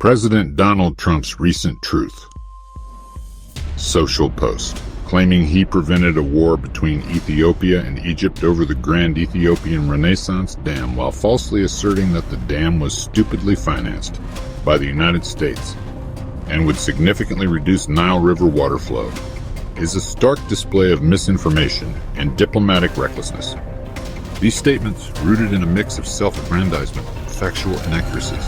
President Donald Trump's recent truth. Social post, claiming he prevented a war between Ethiopia and Egypt over the Grand Ethiopian Renaissance Dam while falsely asserting that the dam was stupidly financed by the United States and would significantly reduce Nile River water flow, is a stark display of misinformation and diplomatic recklessness. These statements, rooted in a mix of self-aggrandizement and factual inaccuracies,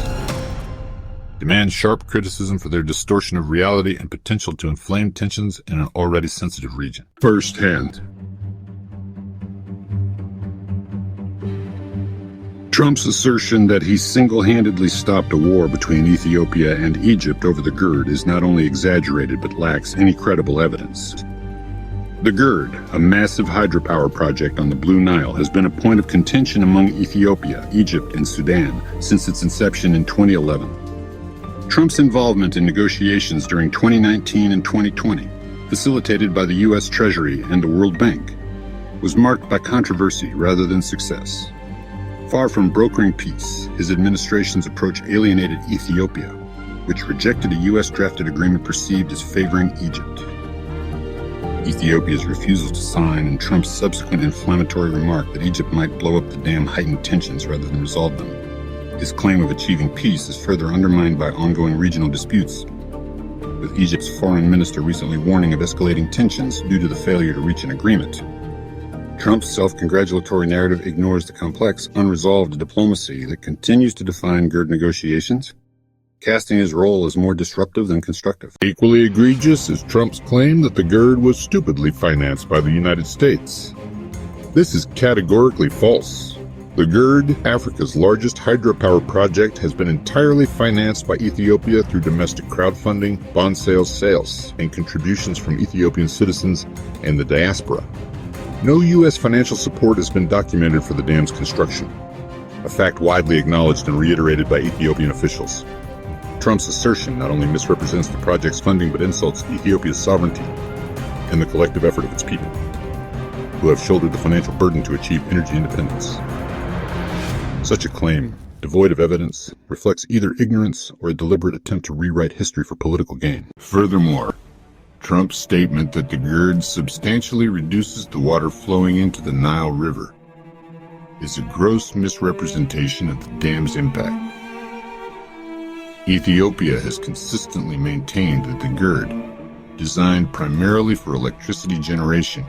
demand sharp criticism for their distortion of reality and potential to inflame tensions in an already sensitive region. Firsthand. Trump's assertion that he single-handedly stopped a war between Ethiopia and Egypt over the GERD is not only exaggerated but lacks any credible evidence. The GERD, a massive hydropower project on the Blue Nile, has been a point of contention among Ethiopia, Egypt, and Sudan since its inception in 2011. Trump's involvement in negotiations during 2019 and 2020, facilitated by the U.S. Treasury and the World Bank, was marked by controversy rather than success. Far from brokering peace, his administration's approach alienated Ethiopia, which rejected a U.S.-drafted agreement perceived as favoring Egypt. Ethiopia's refusal to sign and Trump's subsequent inflammatory remark that Egypt might blow up the dam heightened tensions rather than resolve them. His claim of achieving peace is further undermined by ongoing regional disputes, with Egypt's foreign minister recently warning of escalating tensions due to the failure to reach an agreement. Trump's self-congratulatory narrative ignores the complex, unresolved diplomacy that continues to define GERD negotiations, casting his role as more disruptive than constructive. Equally egregious is Trump's claim that the GERD was stupidly financed by the United States. This is categorically false. The GERD, Africa's largest hydropower project, has been entirely financed by Ethiopia through domestic crowdfunding, bond sales, and contributions from Ethiopian citizens and the diaspora. No U.S. financial support has been documented for the dam's construction, a fact widely acknowledged and reiterated by Ethiopian officials. Trump's assertion not only misrepresents the project's funding but insults Ethiopia's sovereignty and the collective effort of its people, who have shouldered the financial burden to achieve energy independence. Such a claim, devoid of evidence, reflects either ignorance or a deliberate attempt to rewrite history for political gain. Furthermore, Trump's statement that the GERD substantially reduces the water flowing into the Nile River is a gross misrepresentation of the dam's impact. Ethiopia has consistently maintained that the GERD, designed primarily for electricity generation,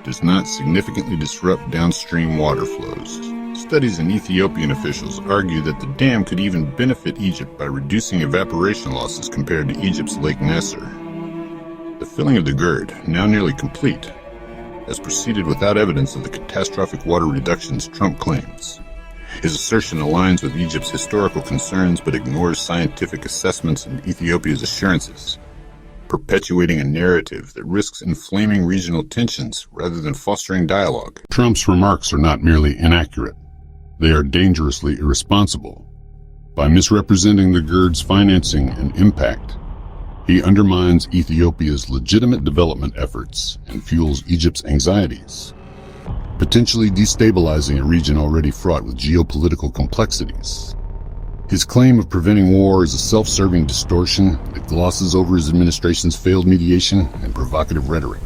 does not significantly disrupt downstream water flows. Studies and Ethiopian officials argue that the dam could even benefit Egypt by reducing evaporation losses compared to Egypt's Lake Nasser. The filling of the GERD, now nearly complete, has proceeded without evidence of the catastrophic water reductions Trump claims. His assertion aligns with Egypt's historical concerns but ignores scientific assessments and Ethiopia's assurances, perpetuating a narrative that risks inflaming regional tensions rather than fostering dialogue. Trump's remarks are not merely inaccurate. They are dangerously irresponsible. By misrepresenting the GERD's financing and impact, he undermines Ethiopia's legitimate development efforts and fuels Egypt's anxieties, potentially destabilizing a region already fraught with geopolitical complexities. His claim of preventing war is a self-serving distortion that glosses over his administration's failed mediation and provocative rhetoric.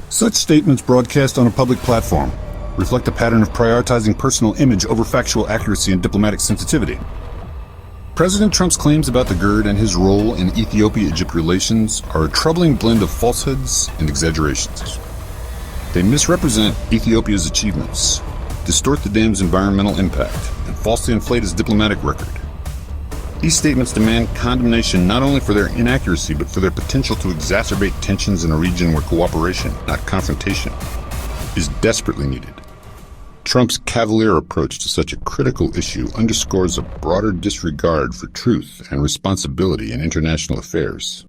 Such statements broadcast on a public platform reflect a pattern of prioritizing personal image over factual accuracy and diplomatic sensitivity. President Trump's claims about the GERD and his role in Ethiopia-Egypt relations are a troubling blend of falsehoods and exaggerations. They misrepresent Ethiopia's achievements, distort the dam's environmental impact, and falsely inflate his diplomatic record. These statements demand condemnation not only for their inaccuracy but for their potential to exacerbate tensions in a region where cooperation, not confrontation, is desperately needed. Trump's cavalier approach to such a critical issue underscores a broader disregard for truth and responsibility in international affairs.